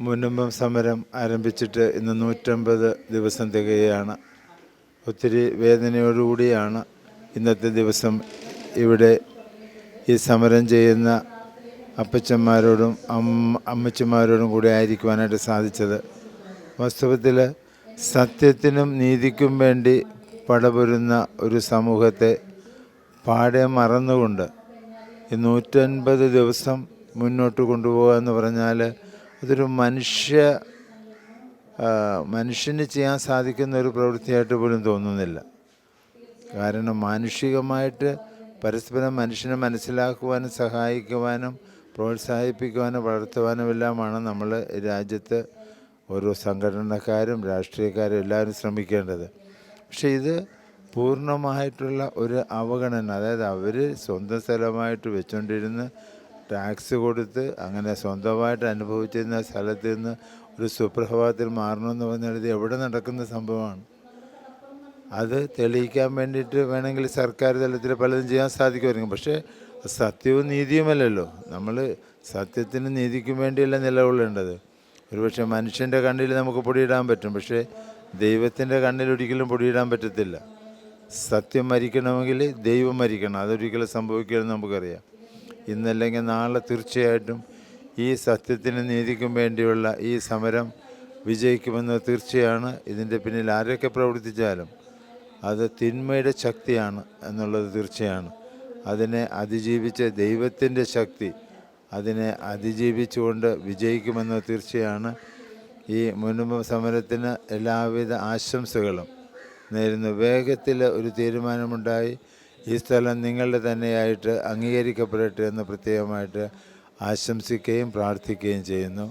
മുനമ്പം സമരം ആരംഭിച്ചിട്ട് ഇന്ന് 150 ദിവസം തികയാണ്. ഒത്തിരി വേദനയോടുകൂടിയാണ് ഇന്നത്തെ ദിവസം ഇവിടെ ഈ സമരം ചെയ്യുന്ന അപ്പച്ചന്മാരോടും അമ്മച്ചിമാരോടും കൂടി ആയിരിക്കുവാനായിട്ട് സാധിച്ചത്. വാസ്തവത്തിൽ സത്യത്തിനും നീതിക്കും വേണ്ടി പടപൊരുന്ന ഒരു സമൂഹത്തെ പാടെ മറന്നുകൊണ്ട് ഈ 150 ദിവസം മുന്നോട്ട് കൊണ്ടുപോകുക എന്ന് പറഞ്ഞാൽ അതൊരു മനുഷ്യന് ചെയ്യാൻ സാധിക്കുന്ന ഒരു പ്രവൃത്തിയായിട്ട് പോലും തോന്നുന്നില്ല. കാരണം മാനുഷികമായിട്ട് പരസ്പരം മനുഷ്യനെ മനസ്സിലാക്കുവാനും സഹായിക്കുവാനും പ്രോത്സാഹിപ്പിക്കുവാനും വളർത്തുവാനുമെല്ലാമാണ് നമ്മൾ രാജ്യത്ത് ഓരോ സംഘടനക്കാരും രാഷ്ട്രീയക്കാരും എല്ലാവരും ശ്രമിക്കേണ്ടത്. പക്ഷേ ഇത് പൂർണ്ണമായിട്ടുള്ള ഒരു അവഗണന, അതായത് അവർ സ്വന്തം സ്ഥലമായിട്ട് വെച്ചുകൊണ്ടിരുന്ന് ടാക്സ് കൊടുത്ത് അങ്ങനെ സ്വന്തമായിട്ട് അനുഭവിച്ചിരുന്ന സ്ഥലത്ത് നിന്ന് ഒരു സുപ്രഭാതത്തിൽ മാറണമെന്ന് പറഞ്ഞാൽ ഇത് എവിടെ നടക്കുന്ന സംഭവമാണ്. അത് തെളിയിക്കാൻ വേണ്ടിയിട്ട് വേണമെങ്കിൽ സർക്കാർ തലത്തിൽ പലതും ചെയ്യാൻ സാധിക്കുമായിരിക്കും. പക്ഷേ സത്യവും നീതിയുമല്ലല്ലോ. നമ്മൾ സത്യത്തിനും നീതിക്കും വേണ്ടിയല്ല നിലകൊള്ളേണ്ടത്. ഒരുപക്ഷെ മനുഷ്യൻ്റെ കണ്ണിൽ നമുക്ക് പൊടിയിടാൻ പറ്റും, പക്ഷേ ദൈവത്തിൻ്റെ കണ്ണിൽ ഒരിക്കലും പൊടിയിടാൻ പറ്റത്തില്ല. സത്യം മരിക്കണമെങ്കിൽ ദൈവം മരിക്കണം. അതൊരിക്കലും സംഭവിക്കുമെന്ന് നമുക്കറിയാം. ഇന്നല്ലെങ്കിൽ നാളെ തീർച്ചയായിട്ടും ഈ സത്യത്തിനും നീതിക്കും വേണ്ടിയുള്ള ഈ സമരം വിജയിക്കുമെന്ന് തീർച്ചയാണ്. ഇതിൻ്റെ പിന്നിൽ ആരൊക്കെ പ്രവർത്തിച്ചാലും അത് തിന്മയുടെ ശക്തിയാണ് എന്നുള്ളത് തീർച്ചയാണ്. അതിനെ അതിജീവിച്ച് ദൈവത്തിൻ്റെ ശക്തി അതിനെ അതിജീവിച്ചുകൊണ്ട് വിജയിക്കുമെന്ന് തീർച്ചയാണ്. ഈ മുൻപ് സമരത്തിന് എല്ലാവിധ ആശംസകളും നേരുന്നു. വേഗത്തിൽ ഒരു തീരുമാനമുണ്ടായി ഈ സ്ഥലം നിങ്ങളുടെ തന്നെയായിട്ട് അംഗീകരിക്കപ്പെടട്ടെ എന്ന് പ്രത്യേകമായിട്ട് ആശംസിക്കുകയും പ്രാർത്ഥിക്കുകയും ചെയ്യുന്നു.